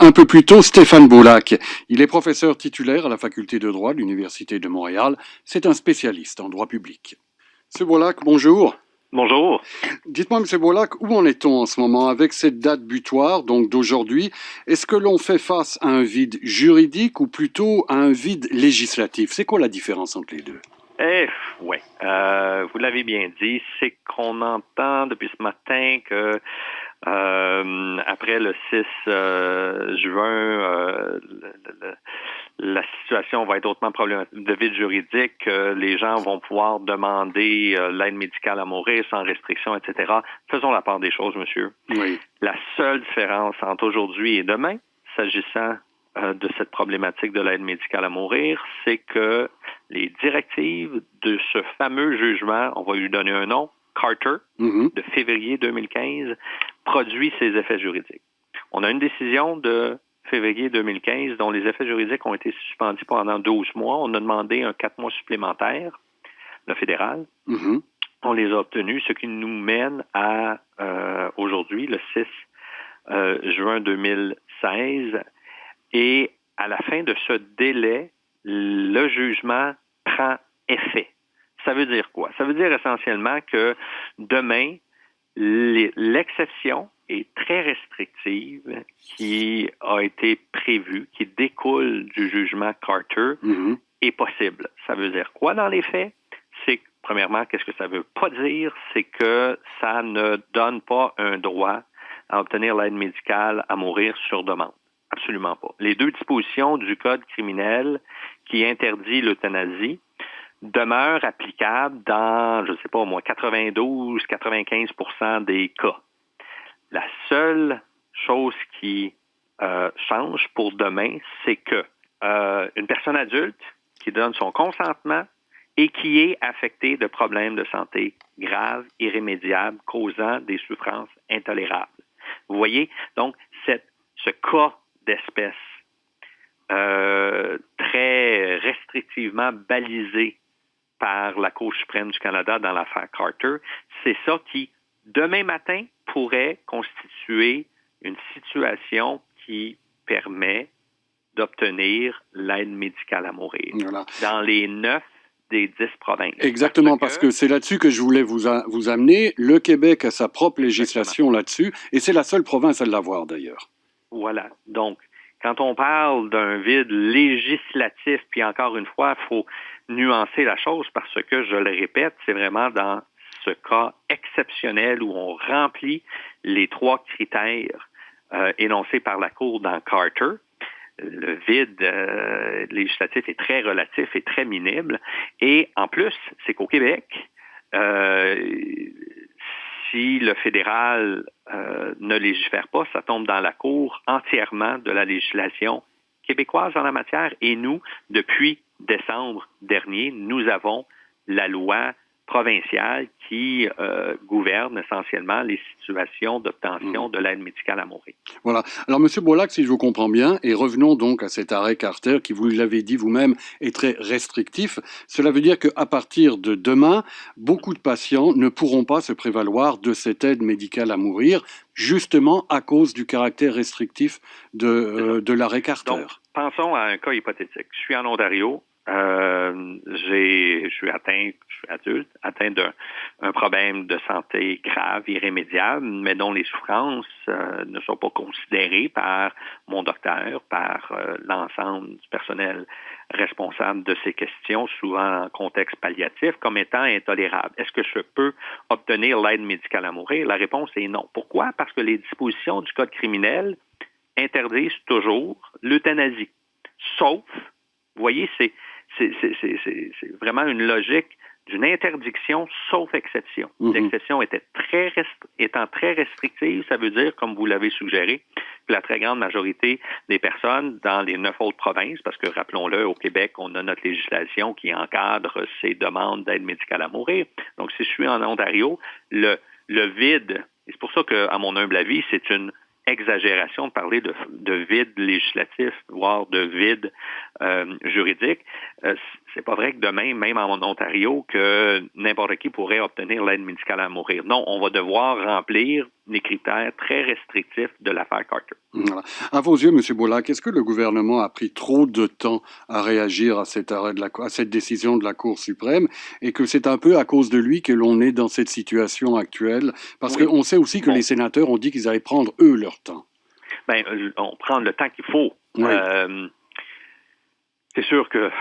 un peu plus tôt Stéphane Boulac. Il est professeur titulaire à la faculté de droit de l'Université de Montréal. C'est un spécialiste en droit public. Monsieur Boulac, bonjour. Bonjour. Dites-moi, Monsieur Boulac, où en est-on en ce moment avec cette date butoir, donc d'aujourd'hui? Est-ce que l'on fait face à un vide juridique ou plutôt à un vide législatif? C'est quoi la différence entre les deux? Oui, vous l'avez bien dit, c'est qu'on entend depuis ce matin que après le 6 juin, la situation va être hautement problématique de vide juridique. Les gens vont pouvoir demander l'aide médicale à mourir sans restriction, etc. Faisons la part des choses, monsieur. Oui. La seule différence entre aujourd'hui et demain, s'agissant de cette problématique de l'aide médicale à mourir, c'est que les directives de ce fameux jugement, on va lui donner un nom, Carter, de février 2015, produit ses effets juridiques. On a une décision de février 2015 dont les effets juridiques ont été suspendus pendant 12 mois. On a demandé un 4 mois supplémentaire, le fédéral. On les a obtenus, ce qui nous mène à aujourd'hui, le 6 juin 2016. Et à la fin de ce délai, le jugement prend effet. Ça veut dire quoi? Ça veut dire essentiellement que demain, l'exception est très restrictive qui a été prévue, qui découle du jugement Carter, est possible. Ça veut dire quoi dans les faits? C'est, premièrement, qu'est-ce que ça veut pas dire? C'est que ça ne donne pas un droit à obtenir l'aide médicale à mourir sur demande. Absolument pas. Les deux dispositions du Code criminel qui interdit l'euthanasie demeurent applicables dans, je ne sais pas, au moins 92-95% des cas. La seule chose qui change pour demain, c'est que une personne adulte qui donne son consentement et qui est affectée de problèmes de santé graves, irrémédiables, causant des souffrances intolérables. Vous voyez, donc, ce cas d'espèce très restrictivement balisé par la Cour suprême du Canada dans l'affaire Carter, c'est ça qui, demain matin, pourrait constituer une situation qui permet d'obtenir l'aide médicale à mourir dans les 9 des 10 provinces. Exactement, parce que c'est là-dessus que je voulais vous amener. Le Québec a sa propre législation là-dessus, et c'est la seule province à l'avoir d'ailleurs. Voilà. Donc, quand on parle d'un vide législatif, puis encore une fois, il faut nuancer la chose parce que, je le répète, c'est vraiment dans ce cas exceptionnel où on remplit les 3 critères énoncés par la Cour dans Carter. Le vide législatif est très relatif et très minime. Et en plus, c'est qu'au Québec, si le fédéral ne légifère pas, ça tombe dans la cour entièrement de la législation québécoise en la matière. Et nous, depuis décembre dernier, nous avons la loi provinciale qui gouverne essentiellement les situations d'obtention de l'aide médicale à mourir. Voilà. Alors, M. Boulac, si je vous comprends bien, et revenons donc à cet arrêt Carter qui, vous l'avez dit vous-même, est très restrictif, cela veut dire qu'à partir de demain, beaucoup de patients ne pourront pas se prévaloir de cette aide médicale à mourir, justement à cause du caractère restrictif de l'arrêt Carter. Donc, pensons à un cas hypothétique. Je suis en Ontario. Je suis adulte, atteint d'un problème de santé grave, irrémédiable, mais dont les souffrances ne sont pas considérées par mon docteur, par l'ensemble du personnel responsable de ces questions, souvent en contexte palliatif, comme étant intolérables. Est-ce que je peux obtenir l'aide médicale à mourir? La réponse est non. Pourquoi? Parce que les dispositions du Code criminel interdisent toujours l'euthanasie. Sauf, vous voyez, c'est vraiment une logique d'une interdiction sauf exception. L'exception étant très restrictive, ça veut dire, comme vous l'avez suggéré, que la très grande majorité des personnes dans les 9 autres provinces, parce que rappelons-le, au Québec, on a notre législation qui encadre ces demandes d'aide médicale à mourir. Donc, si je suis en Ontario, le vide, et c'est pour ça qu'à mon humble avis, c'est une exagération de parler de vide législatif, voire de vide juridique. C'est pas vrai que demain, même en Ontario, que n'importe qui pourrait obtenir l'aide médicale à mourir. Non, on va devoir remplir les critères très restrictifs de l'affaire Carter. Voilà. À vos yeux, M. Bollack, est-ce que le gouvernement a pris trop de temps à réagir à cette décision de la Cour suprême et que c'est un peu à cause de lui que l'on est dans cette situation actuelle? Parce qu'on sait aussi que les sénateurs ont dit qu'ils allaient prendre, eux, leur temps. Bien, on prend le temps qu'il faut. Oui. C'est sûr que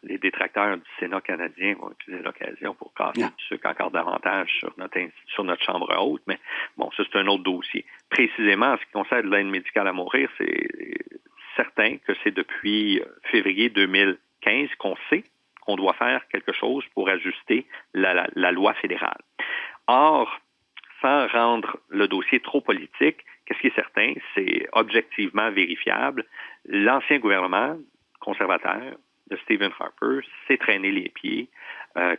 les détracteurs du Sénat canadien vont utiliser l'occasion pour casser le sucre encore davantage sur notre Chambre haute, mais bon, ça c'est un autre dossier. Précisément, en ce qui concerne l'aide médicale à mourir, c'est certain que c'est depuis février 2015 qu'on sait qu'on doit faire quelque chose pour ajuster la loi fédérale. Or, sans rendre le dossier trop politique, qu'est-ce qui est certain, c'est objectivement vérifiable, l'ancien gouvernement conservateur de Stephen Harper s'est traîné les pieds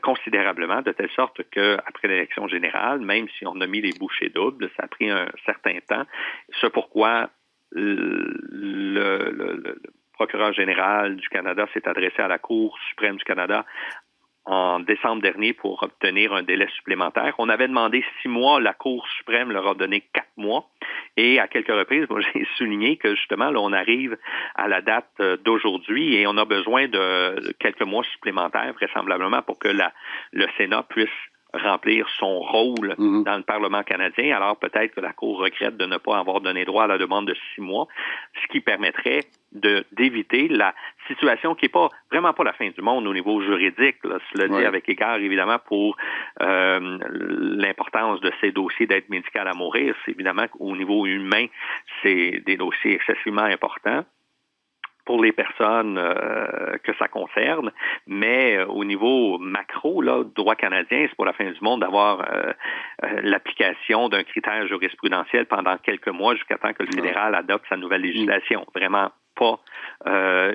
considérablement, de telle sorte qu'après l'élection générale, même si on a mis les bouchées doubles, ça a pris un certain temps. C'est pourquoi le procureur général du Canada s'est adressé à la Cour suprême du Canada en décembre dernier pour obtenir un délai supplémentaire. On avait demandé 6 mois, la Cour suprême leur a donné 4 mois. Et à quelques reprises, moi, j'ai souligné que justement, là, on arrive à la date d'aujourd'hui et on a besoin de quelques mois supplémentaires, vraisemblablement, pour que le Sénat puisse remplir son rôle dans le Parlement canadien. Alors peut-être que la Cour regrette de ne pas avoir donné droit à la demande de 6 mois, ce qui permettrait d'éviter la situation qui n'est vraiment pas la fin du monde au niveau juridique. Là, cela dit avec égard évidemment pour l'importance de ces dossiers d'aide médicale à mourir. C'est évidemment qu'au niveau humain, c'est des dossiers excessivement importants pour les personnes que ça concerne, mais au niveau macro, là, droit canadien, c'est pas la fin du monde d'avoir l'application d'un critère jurisprudentiel pendant quelques mois jusqu'à temps que le fédéral adopte sa nouvelle législation. Vraiment pas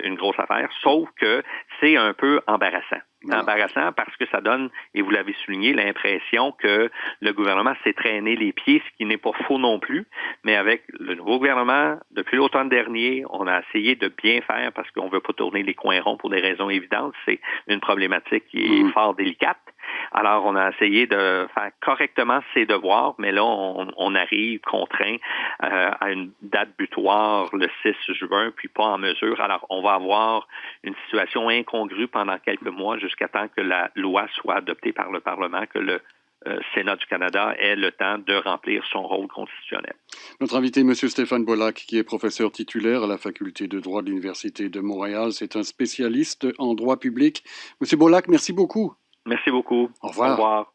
une grosse affaire, sauf que c'est un peu embarrassant. C'est embarrassant parce que ça donne, et vous l'avez souligné, l'impression que le gouvernement s'est traîné les pieds, ce qui n'est pas faux non plus, mais avec le nouveau gouvernement, depuis l'automne dernier, on a essayé de bien faire parce qu'on veut pas tourner les coins ronds pour des raisons évidentes. C'est une problématique qui est fort délicate. Alors, on a essayé de faire correctement ses devoirs, mais là, on arrive contraint à une date butoir le 6 juin, puis pas en mesure. Alors, on va avoir une situation incongrue pendant quelques mois jusqu'à temps que la loi soit adoptée par le Parlement, que le Sénat du Canada ait le temps de remplir son rôle constitutionnel. Notre invité, M. Stéphane Bollack, qui est professeur titulaire à la Faculté de droit de l'Université de Montréal, c'est un spécialiste en droit public. M. Bollack, merci beaucoup. Merci beaucoup. Au revoir. Au revoir.